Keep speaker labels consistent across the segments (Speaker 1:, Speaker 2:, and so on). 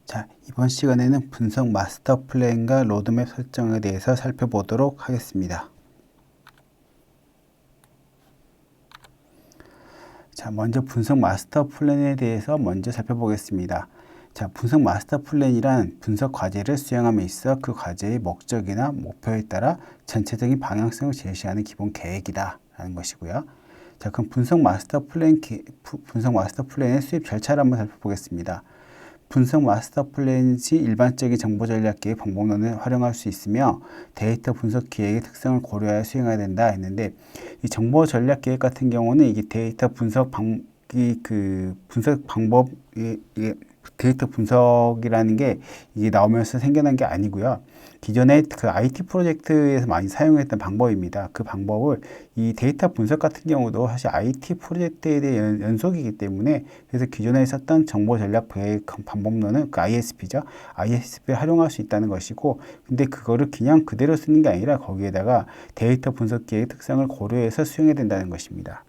Speaker 1: 자, 이번 시간에는 분석 마스터 플랜과 로드맵 설정에 대해서 살펴보도록 하겠습니다. 자, 먼저 분석 마스터 플랜에 대해서 먼저 살펴보겠습니다. 자, 분석 마스터 플랜이란 분석 과제를 수행함에 있어 그 과제의 목적이나 목표에 따라 전체적인 방향성을 제시하는 기본 계획이다 라는 것이고요. 자, 그럼 분석 마스터 플랜의 수립 절차를 한번 살펴보겠습니다. 분석 마스터 플랜 시 일반적인 정보 전략 계획 방법론을 활용할 수 있으며 데이터 분석 기획의 특성을 고려하여 수행해야 된다 했는데, 이 정보 전략 계획 같은 경우는 이게 데이터 분석 분석 방법이 데이터 분석이라는 게 이게 나오면서 생겨난 게 아니고요. 기존에 그 IT 프로젝트에서 많이 사용했던 방법입니다. 그 방법을 이 데이터 분석 같은 경우도 사실 IT 프로젝트에 대한 연속이기 때문에, 그래서 기존에 썼던 정보 전략 계획 방법론은 그 ISP죠. ISP를 활용할 수 있다는 것이고, 근데 그거를 그냥 그대로 쓰는 게 아니라 거기에다가 데이터 분석 계획 특성을 고려해서 수행해야 된다는 것입니다.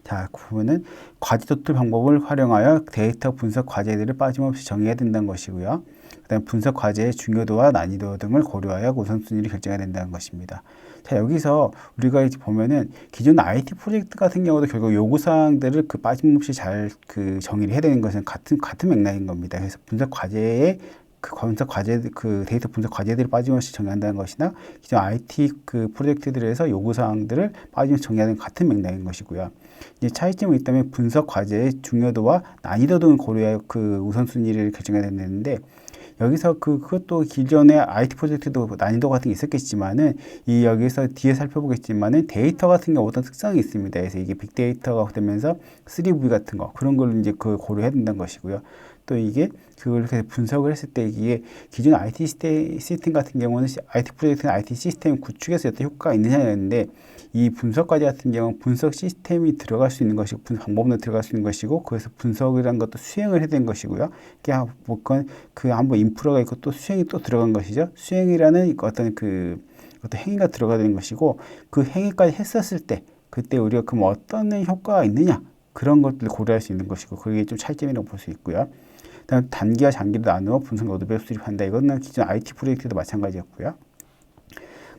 Speaker 1: 자, 그 부분은 과제 도출 방법을 활용하여 데이터 분석 과제들을 빠짐없이 정해야 된다는 것이고요. 그다음 분석 과제의 중요도와 난이도 등을 고려하여 우선순위를 결정해야 된다는 것입니다. 자, 여기서 우리가 이제 보면은 기존 IT 프로젝트 같은 경우도 결국 요구사항들을 그 빠짐없이 잘 그 정의를 해야 되는 것은 같은 맥락인 겁니다. 그래서 분석 과제의 그 데이터 분석 과제들을 빠짐없이 정의한다는 것이나 기존 IT 그 프로젝트들에서 요구사항들을 빠짐없이 정의하는 같은 맥락인 것이고요. 이제 차이점이 있다면 분석 과제의 중요도와 난이도 등을 고려하여 그 우선순위를 결정해야 되는데, 여기서 그것도 기존의 IT 프로젝트도 난이도 같은 게 있었겠지만은, 이 여기서 뒤에 살펴보겠지만은 데이터 같은 게 어떤 특성이 있습니다. 그래서 이게 빅데이터가 되면서 3V 같은 거, 그런 걸 이제 그 고려해야 된다는 것이고요. 또 이게 그걸 이렇게 분석을 했을 때 이게 기존 IT 시스템 같은 경우는 IT 프로젝트는 IT 시스템 구축에서 어떤 효과가 있느냐였는데, 이 분석 과제 같은 경우는 분석 시스템이 들어갈 수 있는 것이고 방법론에 들어갈 수 있는 것이고, 그래서 분석이라는 것도 수행을 해야 되는 것이고요. 이게 한번 인프라가 있고 또 수행이 또 들어간 것이죠. 수행이라는 어떤 행위가 들어가야 되는 것이고, 그 행위까지 했었을 때 그때 우리가 그럼 어떤 효과가 있느냐, 그런 것들을 고려할 수 있는 것이고, 그게 좀 차이점이라고 볼 수 있고요. 그다음 단기와 장기로 나누어 분석 로드맵 수립한다. 이거는 기존 IT 프로젝트도 마찬가지였고요.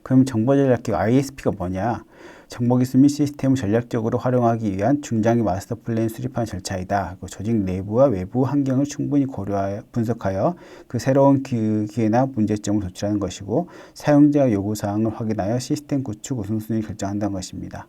Speaker 1: 그럼 정보전략기획 ISP가 뭐냐? 정보기술 및 시스템을 전략적으로 활용하기 위한 중장기 마스터 플랜 수립하는 절차이다. 조직 내부와 외부 환경을 충분히 고려하여 분석하여 그 새로운 기회나 문제점을 도출하는 것이고, 사용자 요구사항을 확인하여 시스템 구축 우선순위를 결정한다는 것입니다.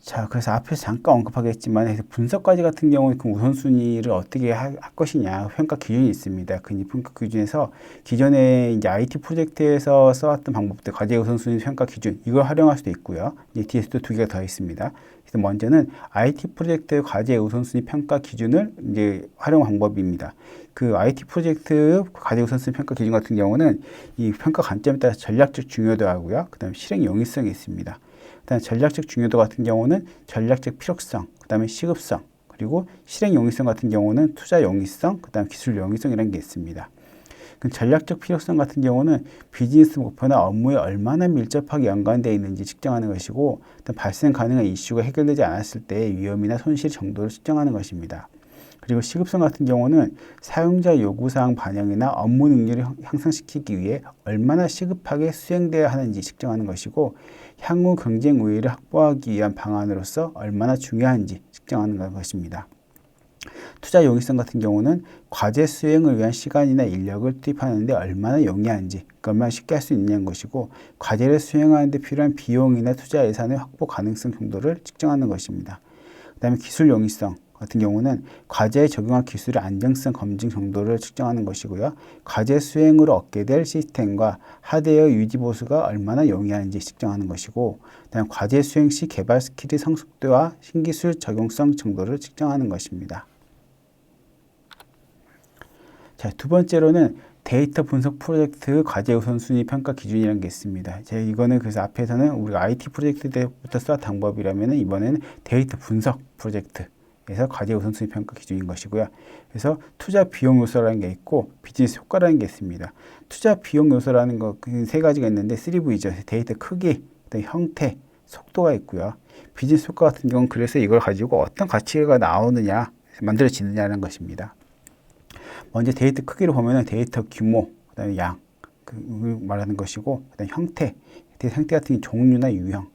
Speaker 1: 자, 그래서 앞에서 잠깐 언급하겠지만 분석 과제 같은 경우는 그 우선순위를 어떻게 할 것이냐 평가 기준이 있습니다. 그 평가 기준에서 기존에 이제 IT 프로젝트에서 써왔던 방법들 과제 우선순위 평가 기준 이걸 활용할 수도 있고요. 이제 뒤에서도 두 개가 더 있습니다. 그래서 먼저는 IT 프로젝트 과제 우선순위 평가 기준을 이제 활용 방법입니다. 그 IT 프로젝트 과제 우선순위 평가 기준 같은 경우는 이 평가 관점에 따라 전략적 중요도하고요. 그다음에 실행 용이성이 있습니다. 그다음 전략적 중요도 같은 경우는 전략적 필요성, 그다음에 시급성, 그리고 실행 용이성 같은 경우는 투자 용이성, 그다음 기술 용이성이라는 게 있습니다. 그 전략적 필요성 같은 경우는 비즈니스 목표나 업무에 얼마나 밀접하게 연관되어 있는지 측정하는 것이고, 발생 가능한 이슈가 해결되지 않았을 때의 위험이나 손실 정도를 측정하는 것입니다. 그리고 시급성 같은 경우는 사용자 요구사항 반영이나 업무 능률을 향상시키기 위해 얼마나 시급하게 수행되어야 하는지 측정하는 것이고, 향후 경쟁 우위를 확보하기 위한 방안으로서 얼마나 중요한지 측정하는 것입니다. 투자 용이성 같은 경우는 과제 수행을 위한 시간이나 인력을 투입하는 데 얼마나 용이한지, 얼마나 쉽게 할 수 있냐는 것이고, 과제를 수행하는 데 필요한 비용이나 투자 예산의 확보 가능성 정도를 측정하는 것입니다. 그 다음에 기술 용이성 같은 경우는 과제에 적용할 기술의 안정성 검증 정도를 측정하는 것이고요. 과제 수행으로 얻게 될 시스템과 하드웨어 유지 보수가 얼마나 용이한지 측정하는 것이고, 그다음 과제 수행 시 개발 스킬의 성숙도와 신기술 적용성 정도를 측정하는 것입니다. 자, 두 번째로는 데이터 분석 프로젝트 과제 우선순위 평가 기준이라는 게 있습니다. 이거는 그래서 앞에서는 우리가 IT 프로젝트 때부터 썼던 방법이라면, 이번에는 데이터 분석 프로젝트 그래서 과제 우선순위 평가 기준인 것이고요. 그래서 투자 비용 요소라는 게 있고 비즈니스 효과라는 게 있습니다. 투자 비용 요소라는 거 세 가지가 있는데 3V죠. 데이터 크기, 형태, 속도가 있고요. 비즈니스 효과 같은 경우는 그래서 이걸 가지고 어떤 가치가 나오느냐, 만들어지느냐는 것입니다. 먼저 데이터 크기를 보면은 데이터 규모, 그다음에 양, 말하는 것이고, 그다음 형태, 데이터 형태 같은 게 종류나 유형,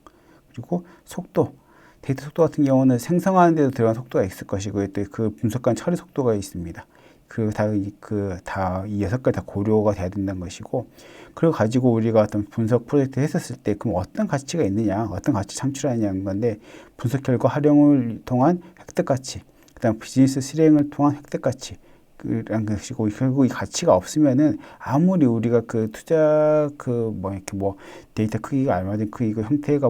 Speaker 1: 그리고 속도, 데이터 속도 같은 경우는 생성하는 데도 들어간 속도가 있을 것이고, 또 그 분석관 처리 속도가 있습니다. 다 이 6가지 다 고려가 돼야 된다는 것이고, 그걸 가지고 우리가 어떤 분석 프로젝트 했었을 때 그럼 어떤 가치가 있느냐, 어떤 가치 창출하느냐는 건데, 분석 결과 활용을 통한 획득 가치, 그다음 비즈니스 실행을 통한 획득 가치, 라는 것이고, 결국 이 가치가 없으면은 아무리 우리가 그 투자 데이터 크기가 알맞은 크기고 형태가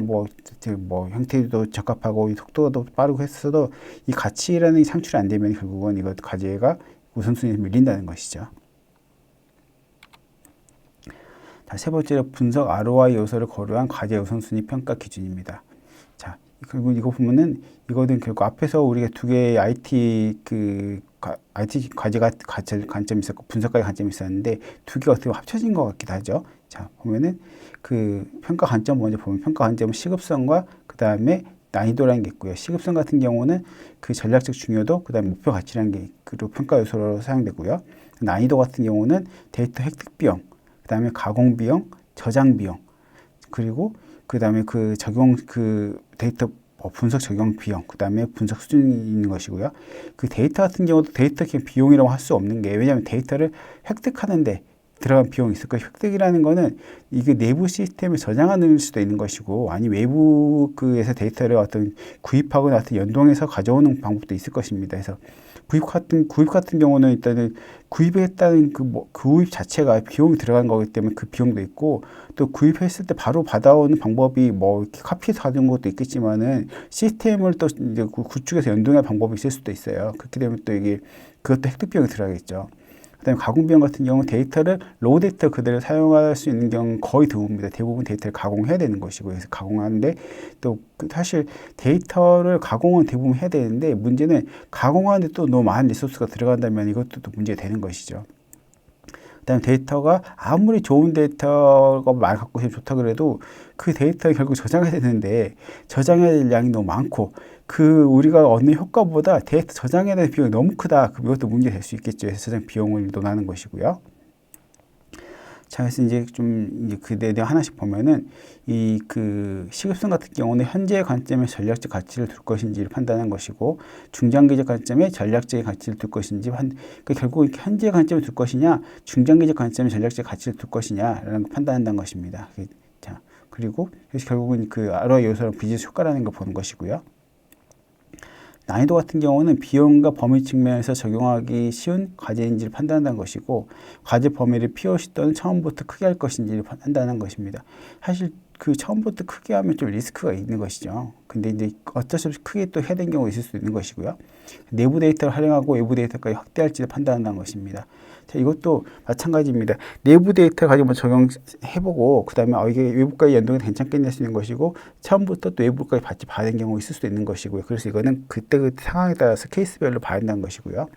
Speaker 1: 형태도 적합하고 속도도 빠르고 했어도 이 가치라는 게 창출이 안 되면 결국은 이거 과제가 우선순위에 밀린다는 것이죠. 세 번째로 분석 ROI 요소를 고려한 과제 우선순위 평가 기준입니다. 자, 그리고 이거 보면은 이거는 결국 앞에서 우리가 두 개의 IT 과제가 관점이 있었고 분석과의 관점이 있었는데 두 개가 어떻게 합쳐진 것 같기도 하죠. 자, 보면은 그 평가 관점 먼저 보면 평가 관점은 시급성과 그 다음에 난이도라는 게 있고요. 시급성 같은 경우는 그 전략적 중요도, 그 다음에 목표 가치라는 게 그리고 평가 요소로 사용되고요. 난이도 같은 경우는 데이터 획득 비용, 그 다음에 가공 비용, 저장 비용, 그리고 그 다음에 데이터 분석 적용 비용, 그 다음에 분석 수준이 있는 것이고요. 그 데이터 같은 경우도 데이터 비용이라고 할 수 없는 게, 왜냐하면 데이터를 획득하는데 들어간 비용이 있을 거예요. 획득이라는 거는 이게 내부 시스템에 저장하는 수도 있는 것이고, 아니 외부에서 데이터를 어떤 구입하거나 어떤 연동해서 가져오는 방법도 있을 것입니다. 그래서 구입 같은 경우는 일단은 구입했다는 구입 자체가 비용이 들어간 거기 때문에 그 비용도 있고, 또 구입했을 때 바로 받아오는 방법이 이렇게 카피해서 가져온 것도 있겠지만은 시스템을 또 이제 구축해서 연동할 방법이 있을 수도 있어요. 그렇게 되면 또 그것도 획득 비용이 들어가겠죠. 그다음에 가공 비용 같은 경우 데이터를 로우 데이터 그대로 사용할 수 있는 경우는 거의 드뭅니다. 대부분 데이터를 가공해야 되는 것이고, 그래서 가공하는데 또 사실 데이터를 가공은 대부분 해야 되는데 문제는 가공하는데 또 너무 많은 리소스가 들어간다면 이것도 또 문제가 되는 것이죠. 그다음에 데이터가 아무리 좋은 데이터가 많이 갖고 있으면 좋다 그래도 그 데이터를 결국 저장해야 되는데 저장해야 될 양이 너무 많고 우리가 얻는 효과보다 데이터 저장해야 되는 비용이 너무 크다. 이것도 문제가 될 수 있겠죠. 그래서 저장 비용을 논하는 것이고요. 자, 그래서 이제 그 내용 하나씩 보면은 시급성 같은 경우는 현재의 관점에 전략적 가치를 둘 것인지를 판단하는 것이고, 중장기적 관점에 전략적인 가치를 둘 것인지, 결국 현재의 관점을 둘 것이냐, 중장기적 관점에 전략적 가치를 둘 것이냐라는 걸 판단한다는 것입니다. 자, 그리고 결국은 그 ROI 요소랑 비즈니스 효과라는 걸 보는 것이고요. 난이도 같은 경우는 비용과 범위 측면에서 적용하기 쉬운 과제인지를 판단한다는 것이고, 과제 범위를 POC 또는 처음부터 크게 할 것인지를 판단하는 것입니다. 사실 처음부터 크게 하면 좀 리스크가 있는 것이죠. 근데 이제 어쩔 수 없이 크게 또 해야 되는 경우가 있을 수도 있는 것이고요. 내부 데이터를 활용하고 외부 데이터까지 확대할지를 판단한다는 것입니다. 자, 이것도 마찬가지입니다. 내부 데이터 가지고 적용해보고, 그 다음에 이게 외부까지 연동이 괜찮겠네 할 수 있는 것이고, 처음부터 또 외부까지 봐야 되는 경우가 있을 수도 있는 것이고요. 그래서 이거는 그때 상황에 따라서 케이스별로 봐야 한다는 것이고요.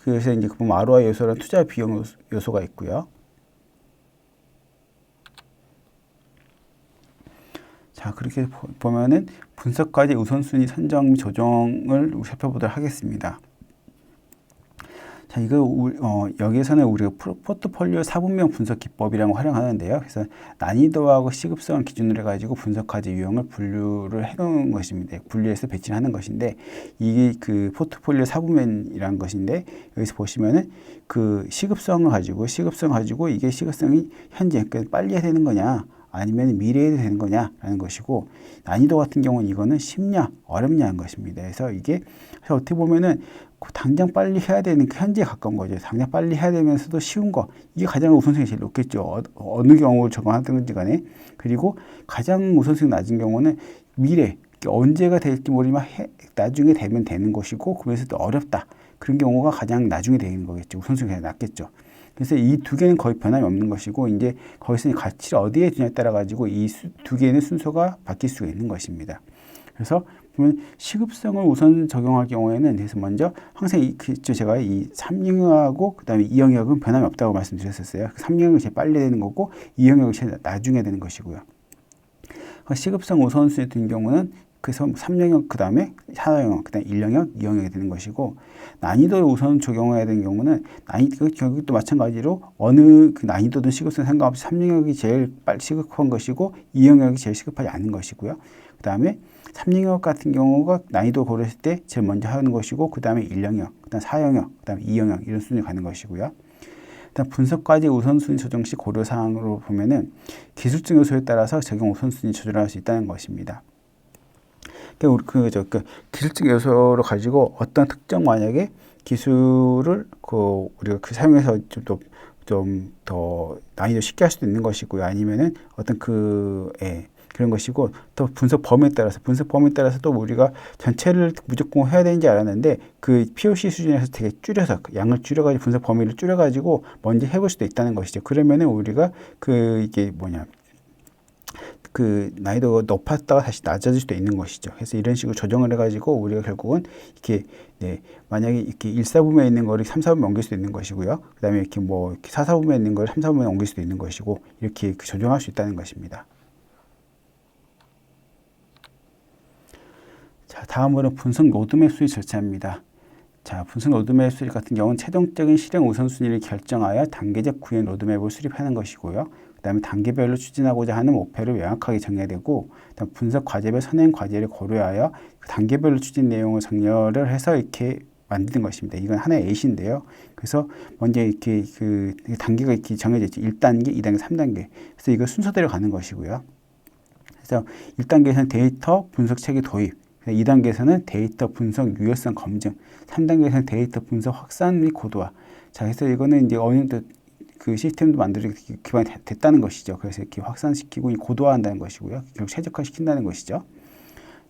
Speaker 1: 그래서 이제 보면 ROI 요소랑 투자 비용 요소가 있고요. 자, 그렇게 보면은 분석 과제 우선순위 선정 및 조정을 살펴보도록 하겠습니다. 자, 여기에서는 우리가 포트폴리오 4분명 분석 기법이라고 활용하는데요. 그래서 난이도하고 시급성을 기준으로 해가지고 분석 과제 유형을 분류를 해놓은 것입니다. 분류해서 배치를 하는 것인데, 이게 그 포트폴리오 4분면이라는 것인데, 여기서 보시면은 시급성 가지고 이게 시급성이 현재, 그러니까 빨리 해야 되는 거냐, 아니면 미래에 해야 되는 거냐라는 것이고, 난이도 같은 경우는 이거는 쉽냐, 어렵냐는 것입니다. 그래서 이게 어떻게 보면은 당장 빨리 해야 되는 현재에 가까운 거죠. 당장 빨리 해야 되면서도 쉬운 거, 이게 가장 우선순위 제일 높겠죠. 어느 경우를 적용하든지 간에. 그리고 가장 우선순위 낮은 경우는 미래, 언제가 될지 모르지만 나중에 되면 되는 것이고, 그래서 또 어렵다, 그런 경우가 가장 나중에 되는 거겠죠. 우선순위가 낮겠죠. 그래서 이 두 개는 거의 변함이 없는 것이고, 이제 거기서 가치를 어디에 두냐에 따라 가지고 이 두 개는 순서가 바뀔 수가 있는 것입니다. 그래서 보면 시급성을 우선 적용할 경우에는, 그래서 먼저 항상 제가 이 3영역하고 그 다음에 2영역은 변함이 없다고 말씀드렸었어요. 3영역이 제일 빨리 되는 거고 2영역이 제일 나중에 되는 것이고요. 시급성 우선순위 같은 경우는 그래서 3영역 그 다음에 4영역, 그 다음에 1영역, 2영역이 되는 것이고, 난이도를 우선 적용해야 되는 경우는 여기도 마찬가지로 어느 그 난이도든 시급성 상관없이 3영역이 제일 빨리 시급한 것이고 2영역이 제일 시급하지 않은 것이고요. 그 다음에 3영역 같은 경우가 난이도 고렸을 때 제일 먼저 하는 것이고, 그 다음에 1영역, 그 다음에 4영역, 그 다음에 2영역 이런 순위로 가는 것이고요. 일단 분석과제 우선순위 조정 시 고려사항으로 보면은 기술적 요소에 따라서 적용 우선순위 조절할 수 있다는 것입니다. 그러니까 기술적 요소를 가지고 어떤 특정 만약에 기술을 우리가 사용해서 좀 더 난이도 쉽게 할 수도 있는 것이고요. 아니면은 어떤 그런 것이고, 또 분석 범위에 따라서 또 우리가 전체를 무조건 해야 되는지 알았는데 그 POC 수준에서 되게 줄여서 양을 줄여가지고 분석 범위를 줄여가지고 먼저 해볼 수도 있다는 것이죠. 그러면은 우리가 난이도가 높았다가 다시 낮아질 수도 있는 것이죠. 그래서 이런 식으로 조정을 해가지고 우리가 결국은 이렇게 만약에 이렇게 1사분면에 있는 거를 3사분면에 옮길 수도 있는 것이고요. 그 다음에 이렇게 4사분면에 있는 걸 3사분면에 옮길 수도 있는 것이고, 이렇게 조정할 수 있다는 것입니다. 자, 다음으로 분석 로드맵 수립 절차입니다. 자, 분석 로드맵 수립 같은 경우는 최종적인 실행 우선순위를 결정하여 단계적 구현 로드맵을 수립하는 것이고요. 그 다음에 단계별로 추진하고자 하는 목표를 명확하게 정해야 되고, 그다음 분석 과제별 선행 과제를 고려하여 그 단계별로 추진 내용을 정렬을 해서 이렇게 만드는 것입니다. 이건 하나의 예시인데요. 그래서 먼저 이렇게 그 단계가 이렇게 정해져 있죠. 1단계, 2단계, 3단계. 그래서 이거 순서대로 가는 것이고요. 그래서 1단계에서는 데이터 분석 체계 도입, 2단계에서는 데이터 분석 유효성 검증, 3단계에서는 데이터 분석 확산 및 고도화. 자, 그래서 이거는 이제 어느 정도 그 시스템도 만들기 기반이 됐다는 것이죠. 그래서 이렇게 확산시키고 고도화한다는 것이고요. 결국 최적화시킨다는 것이죠.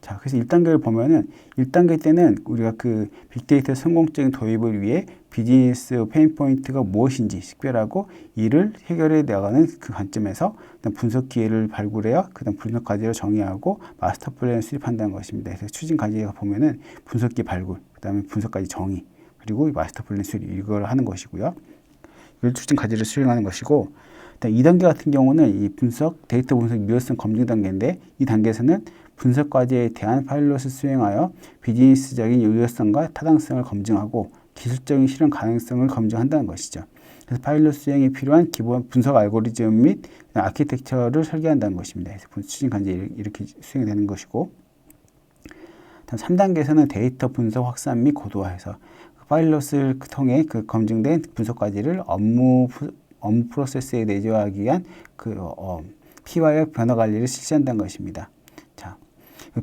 Speaker 1: 자, 그래서 1단계를 보면은 1단계 때는 우리가 그 빅데이터 성공적인 도입을 위해 비즈니스 페인 포인트가 무엇인지 식별하고 이를 해결해 나가는 그 관점에서 분석 기회를 발굴해요. 그다음 분석 과제를 정의하고 마스터 플랜을 수립한다는 것입니다. 그래서 추진 과제가 보면은 분석 기회 발굴, 그다음에 분석 과제 정의, 그리고 마스터 플랜 수립 이걸 하는 것이고요. 이걸 추진 과제를 수행하는 것이고, 2단계 같은 경우는 이 데이터 분석 유효성 검증 단계인데, 이 단계에서는 분석 과제에 대한 파일럿을 수행하여 비즈니스적인 유효성과 타당성을 검증하고 기술적인 실현 가능성을 검증한다는 것이죠. 그래서 파일럿 수행에 필요한 기본 분석 알고리즘 및 아키텍처를 설계한다는 것입니다. 그래서 추진 과제 이렇게 수행이 되는 것이고, 3단계에서는 데이터 분석 확산 및 고도화해서 파일럿을 통해 그 검증된 분석 과제를 업무 프로세스에 내재하기 위한 PY와 변화 관리를 실시한다는 것입니다. 자,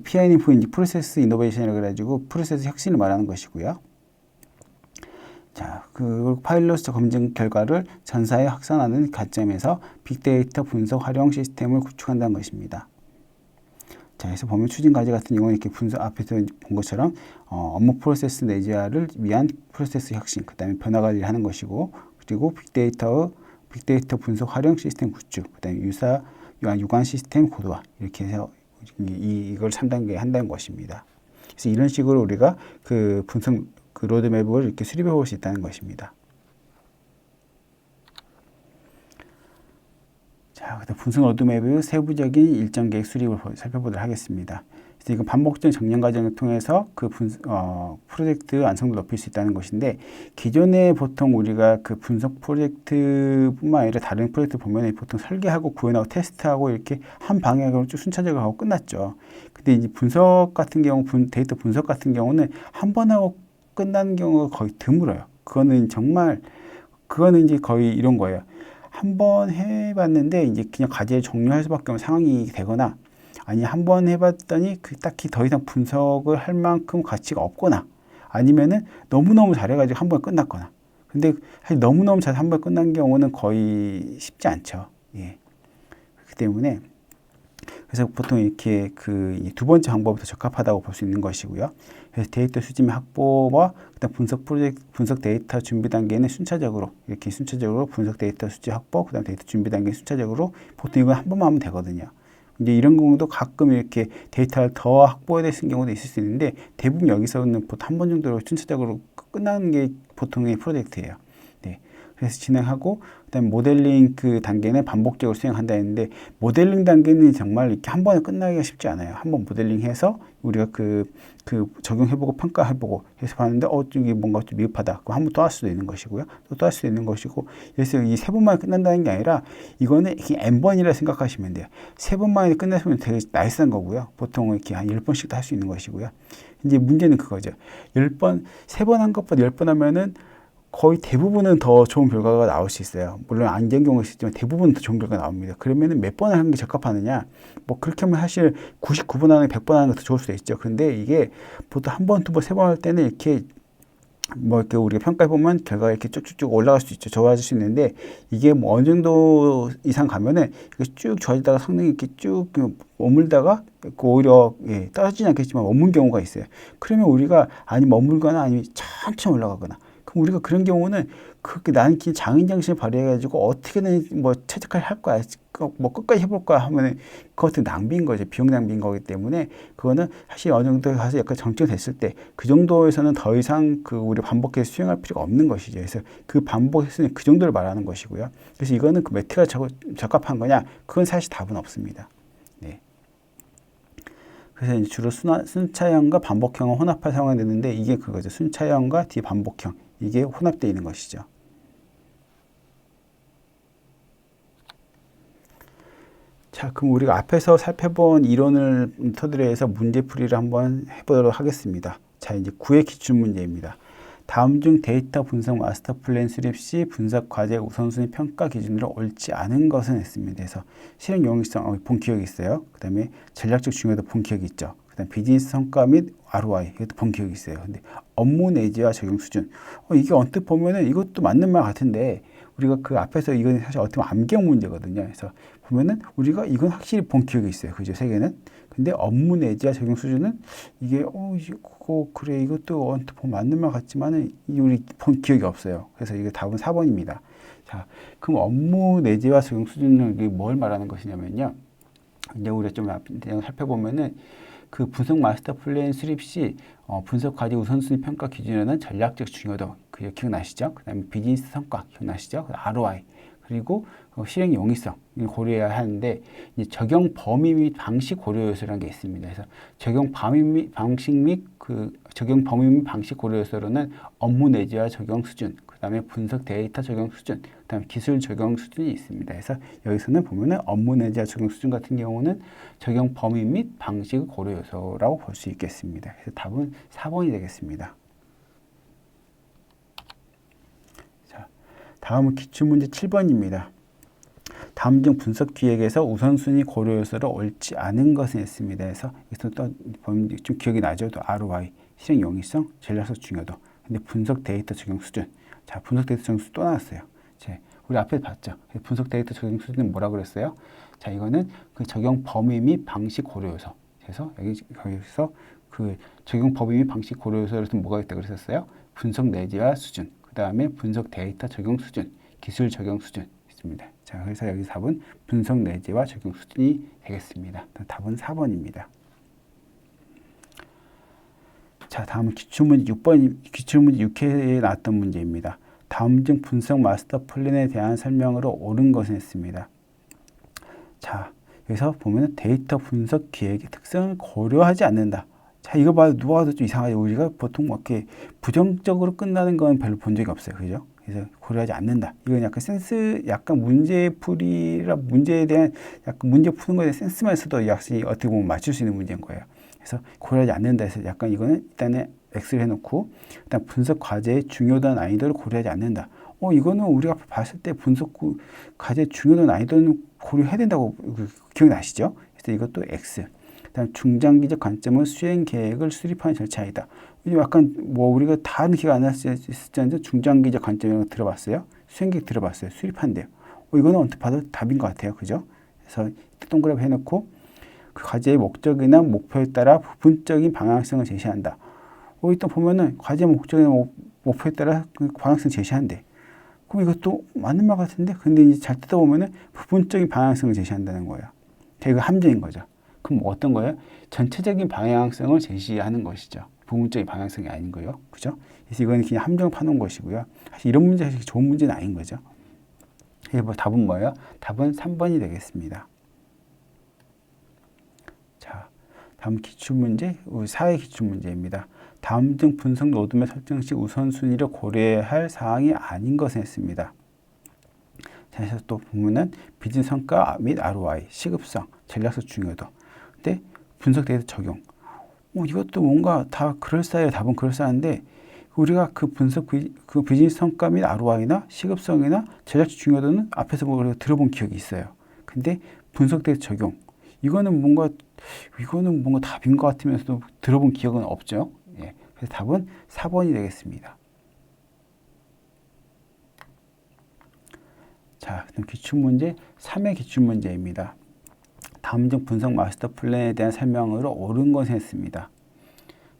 Speaker 1: PI는 프로세스 이노베이션이라고 해가지고 프로세스 혁신을 말하는 것이고요. 자, 그 파일럿 검증 결과를 전사에 확산하는 관점에서 빅데이터 분석 활용 시스템을 구축한다는 것입니다. 자, 그래서 보면 추진 과제 같은 경우는 이렇게 앞에서 본 것처럼 업무 프로세스 내재화를 위한 프로세스 혁신, 그 다음에 변화 관리를 하는 것이고, 그리고 빅데이터 분석 활용 시스템 구축, 그 다음에 유관 시스템 고도화, 이렇게 해서 이걸 3단계에 한다는 것입니다. 그래서 이런 식으로 우리가 그 분석 로드맵을 이렇게 수립해 볼 수 있다는 것입니다. 자, 분석 로드맵의 세부적인 일정 계획 수립을 살펴보도록 하겠습니다. 그래서 이건 반복적인 정년 과정을 통해서 그 프로젝트 완성도 높일 수 있다는 것인데, 기존에 보통 우리가 그 분석 프로젝트뿐만 아니라 다른 프로젝트 보면 보통 설계하고 구현하고 테스트하고 이렇게 한 방향으로 쭉 순차적으로 하고 끝났죠. 근데 이제 분석 같은 경우, 데이터 분석 같은 경우는 한 번 하고 끝나는 경우가 거의 드물어요. 그거는 이제 거의 이런 거예요. 한 번 해봤는데 이제 그냥 과제를 종료할 수밖에 없는 상황이 되거나, 아니 한 번 해봤더니 딱히 더 이상 분석을 할 만큼 가치가 없거나, 아니면은 너무너무 잘해가지고 한 번 끝났거나. 근데 사실 너무너무 잘 한 번 끝난 경우는 거의 쉽지 않죠. 예. 그렇기 때문에 그래서 보통 이렇게 그 두 번째 방법이 더 적합하다고 볼 수 있는 것이고요. 그래서 데이터 수집 확보와 그다음 분석 데이터 준비 단계는 순차적으로 분석 데이터 수집 확보, 그다음 데이터 준비 단계 순차적으로 보통 이건 한 번만 하면 되거든요. 이제 이런 경우도 가끔 이렇게 데이터를 더 확보해야 되는 경우도 있을 수 있는데, 대부분 여기서는 보통 한 번 정도로 순차적으로 끝나는 게 보통의 프로젝트예요. 네. 그래서 진행하고, 그다음에 모델링 그 단계는 반복적으로 수행한다 했는데, 모델링 단계는 정말 이렇게 한 번에 끝나기가 쉽지 않아요. 한 번 모델링해서 우리가 그 적용해보고 평가해보고 해서 봤는데, 이게 뭔가 좀 미흡하다. 그럼 한 번 또 할 수도 있는 것이고요. 또 할 수도 있는 것이고, 그래서 이 세 번만에 끝난다는 게 아니라, 이거는 이렇게 N번이라 생각하시면 돼요. 세 번만에 끝났으면 되게 나이스한 거고요. 보통 이렇게 한 10번씩도 할 수 있는 것이고요. 이제 문제는 그거죠. 10번, 세 번 한 것보다 10번 하면은 거의 대부분은 더 좋은 결과가 나올 수 있어요. 물론 안 된 경우가 있지만 대부분은 더 좋은 결과가 나옵니다. 그러면은 몇 번 하는 게 적합하느냐? 뭐 그렇게 하면 사실 99번 하는 게 100번 하는 게 더 좋을 수도 있죠. 그런데 이게 보통 한 번, 두 번, 세 번 할 때는 이렇게 뭐 이렇게 우리가 평가해 보면 결과가 이렇게 쭉쭉쭉 올라갈 수 있죠. 좋아질 수 있는데 이게 뭐 어느 정도 이상 가면은 쭉 좋아지다가 성능이 이렇게 쭉 머물다가 오히려 떨어지지 않겠지만 머문 경우가 있어요. 그러면 우리가 아니 머물거나 아니면 천천히 올라가거나 그럼 우리가 그런 경우는 그렇게 나는 장인 정신을 발휘해가지고 어떻게든 뭐 최적화를 할 거야. 뭐 끝까지 해볼 거야 하면은 그것도 낭비인 거죠. 비용 낭비인 거기 때문에 그거는 사실 어느 정도 가서 약간 정정됐을 때 그 정도에서는 더 이상 그 우리 반복해서 수행할 필요가 없는 것이죠. 그래서 그 반복했으니 그 정도를 말하는 것이고요. 그래서 이거는 그 매트가 적합한 거냐? 그건 사실 답은 없습니다. 네. 그래서 이제 주로 순차형과 반복형을 혼합해서 사용되는데 이게 그거죠. 순차형과 뒤반복형. 이게 혼합되어 있는 것이죠. 자, 그럼 우리가 앞에서 살펴본 이론을 토대로 해서 문제풀이를 한번 해보도록 하겠습니다. 자, 이제 9의 기출문제입니다. 다음 중 데이터 분석 마스터 플랜 수립 시 분석 과제 우선순위 평가 기준으로 옳지 않은 것은 했습니다. 그래서 실행 용이성, 본 기억이 있어요. 그 다음에 전략적 중요도 본 기억이 있죠. 그 다음 비즈니스 성과 및 ROI, 이것도 본 기억이 있어요. 근데 업무 내지와 적용 수준. 이게 언뜻 보면은 이것도 맞는 말 같은데, 우리가 그 앞에서 이건 사실 어떻게 보면 암기형 문제거든요. 그래서 보면은 우리가 이건 확실히 본 기억이 있어요. 그죠? 세 개는. 근데 업무 내지와 적용 수준은 이게 그래 이것도 언뜻 보면 맞는 말 같지만은 우리 본 기억이 없어요. 그래서 이게 답은 4번입니다. 자, 그럼 업무 내지와 적용 수준은 뭘 말하는 것이냐면요. 이제 우리가 좀 살펴보면은 그 분석 마스터 플랜 수립 시 분석 과제 우선순위 평가 기준에는 전략적 중요도 기억나시죠? 그 다음에 비즈니스 성과 기억나시죠? ROI 그리고 실행 용이성 고려해야 하는데 이제 적용 범위 및 방식 고려 요소라는 게 있습니다. 그래서 적용 범위 및 방식 및 적용 범위 및 방식 고려 요소로는 업무 내지와 적용 수준, 그다음에 분석 데이터 적용 수준, 그다음에 기술 적용 수준이 있습니다. 그래서 여기서는 보면은 업무 내지와 적용 수준 같은 경우는 적용 범위 및 방식의 고려 요소라고 볼 수 있겠습니다. 그래서 답은 4번이 되겠습니다. 자, 다음은 기출문제 7번입니다. 다음 중 분석 기획에서 우선순위 고려 요소로 옳지 않은 것은 있습니다. 그래서 여기서 또 보면 좀 기억이 나죠. 또 ROI, 실행 용이성, 전략적 중요도. 근데 분석 데이터 적용 수준. 자, 분석 데이터 적용 수준 또 나왔어요. 우리 앞에 봤죠. 분석 데이터 적용 수준은 뭐라고 그랬어요? 자, 이거는 그 적용 범위 및 방식 고려 요소. 그래서 여기서 그 적용 범위 및 방식 고려 요소에서 뭐가 있다고 그랬었어요? 분석 내지와 수준. 그 다음에 분석 데이터 적용 수준, 기술 적용 수준 있습니다. 자, 그래서 여기 답은 분석 내지와 적용 수준이 되겠습니다. 답은 4번입니다. 자, 다음은 기출문제 6번, 기출문제 6회에 나왔던 문제입니다. 다음 중 분석 마스터 플랜에 대한 설명으로 옳은 것은 했습니다. 자, 여기서 보면 데이터 분석 기획의 특성을 고려하지 않는다. 자, 이거 봐도 누가 봐도 좀 이상하죠. 우리가 보통 이렇게 부정적으로 끝나는 건 별로 본 적이 없어요. 그죠? 그래서 고려하지 않는다. 이건 약간 센스, 약간 문제풀이라 문제에 대한 약간 문제 푸는 거에 대한 센스만 있어도 역시 어떻게 보면 맞출 수 있는 문제인 거예요. 그래서 고려하지 않는다 해서 약간 이거는 일단은 X를 해놓고 일단 분석 과제의 중요도와 난이도를 고려하지 않는다. 이거는 우리가 봤을 때 분석 과제의 중요도 난이도는 고려해야 된다고 기억나시죠? 그래서 이것도 X. 그다음 중장기적 관점은 수행 계획을 수립하는 절차이다. 약간 뭐 우리가 다 기억 안 났을 텐데 중장기적 관점이라는 거 들어봤어요? 수행 계획 들어봤어요? 수립한대요. 이거는 언뜻 봐도 답인 것 같아요. 그죠? 그래서 동그라미 해놓고 그 과제의 목적이나 목표에 따라 부분적인 방향성을 제시한다. 또 보면은 과제 목적이나 목표에 따라 그 방향성 제시한대. 그럼 이것도 맞는 말 같은데, 근데 이제 잘 뜯어보면은 부분적인 방향성을 제시한다는 거예요. 이거 함정인 거죠. 그럼 어떤 거예요? 전체적인 방향성을 제시하는 것이죠. 부분적인 방향성이 아닌 거예요. 그죠? 그래서 이건 그냥 함정을 파놓은 것이고요. 사실 이런 문제 사실 좋은 문제는 아닌 거죠. 그래서 뭐 답은 뭐예요? 답은 3번이 되겠습니다. 자, 다음 기출문제, 사회 기출문제입니다. 다음 등 분석 노드맵 설정 시 우선순위를 고려해야 할 사항이 아닌 것을 했습니다. 자, 그래서 또 보면은 비즈니스 성과 및 ROI, 시급성, 전략적 중요도. 근데 분석 데이터 적용. 이것도 뭔가 다 그럴싸해요. 답은 그럴싸한데 우리가 그 분석 그 비즈니스 성과 및 ROI나 시급성이나 전략적 중요도는 앞에서 뭐 들어본 기억이 있어요. 근데 분석 데이터 적용. 이거는 뭔가 답인 것 같으면서도 들어본 기억은 없죠. 예. 그래서 답은 4번이 되겠습니다. 자, 그럼 기출문제 3의 기출문제입니다. 다음 중 분석 마스터 플랜에 대한 설명으로 옳은 것을 했습니다.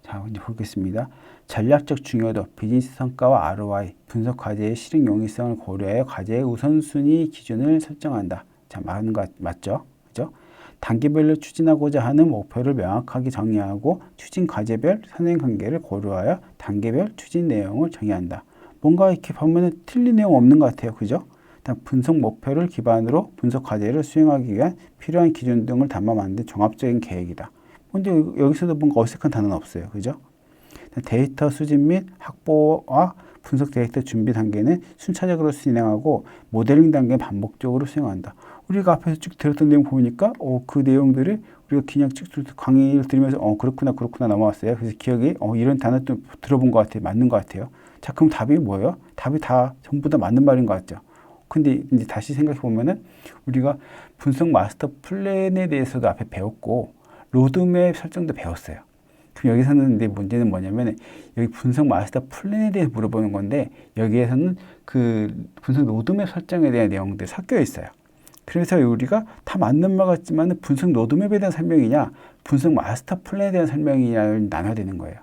Speaker 1: 자, 이제 보겠습니다. 전략적 중요도, 비즈니스 성과와 ROI, 분석 과제의 실행 용이성을 고려하여 과제의 우선순위 기준을 설정한다. 자, 맞는 거 맞죠? 그죠? 단계별로 추진하고자 하는 목표를 명확하게 정의하고 추진 과제별 선행 관계를 고려하여 단계별 추진 내용을 정의한다. 뭔가 이렇게 보면은 틀린 내용 없는 것 같아요. 그죠? 분석 목표를 기반으로 분석 과제를 수행하기 위한 필요한 기준 등을 담아 만든 종합적인 계획이다. 근데 여기서도 뭔가 어색한 단어는 없어요. 그죠? 데이터 수집 및 확보와 분석 데이터 준비 단계는 순차적으로 진행하고 모델링 단계는 반복적으로 수행한다. 우리가 앞에서 쭉 들었던 내용 보니까 그 내용들을 우리가 그냥 쭉 강의를 들으면서 그렇구나 넘어왔어요. 그래서 기억이 이런 단어 좀 들어본 것 같아요. 맞는 것 같아요. 자, 그럼 답이 뭐예요? 답이 다 전부 다 맞는 말인 것 같죠. 근데 이제 다시 생각해 보면은 우리가 분석 마스터 플랜에 대해서도 앞에 배웠고 로드맵 설정도 배웠어요. 그럼 여기서는 근데 문제는 뭐냐면 여기 분석 마스터 플랜에 대해서 물어보는 건데 여기에서는 그 분석 로드맵 설정에 대한 내용들이 섞여 있어요. 그래서 우리가 다 맞는 말 같지만 분석 로드맵에 대한 설명이냐 분석 마스터 플랜에 대한 설명이냐를 나눠야 되는 거예요.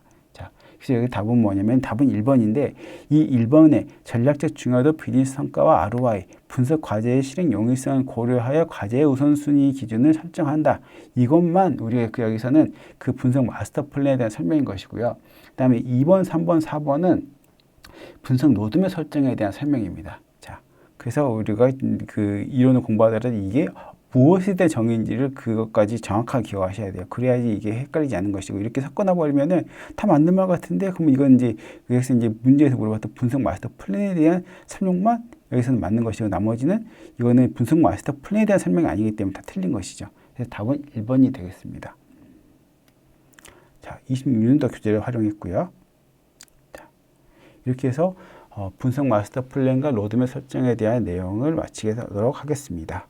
Speaker 1: 그래서 여기 답은 뭐냐면 답은 1번인데 이 1번에 전략적 중요도, 비즈니스 성과와 ROI, 분석 과제의 실행 용이성을 고려하여 과제의 우선순위 기준을 설정한다. 이것만 우리가 여기서는 그 분석 마스터 플랜에 대한 설명인 것이고요. 그 다음에 2번, 3번, 4번은 분석 로드맵 설정에 대한 설명입니다. 자, 그래서 우리가 그 이론을 공부하더라도 이게 무엇에 대한 정의인지를 그것까지 정확하게 기억하셔야 돼요. 그래야지 이게 헷갈리지 않는 것이고 이렇게 섞어놔 버리면은 다 맞는 말 같은데 그러면 이건 이제 여기서 이제 문제에서 물어봤던 분석 마스터 플랜에 대한 설명만 여기서는 맞는 것이고 나머지는 이거는 분석 마스터 플랜에 대한 설명이 아니기 때문에 다 틀린 것이죠. 그래서 답은 1번이 되겠습니다. 자, 26년도 교재를 활용했고요. 자, 이렇게 해서 분석 마스터 플랜과 로드맵 설정에 대한 내용을 마치도록 하겠습니다.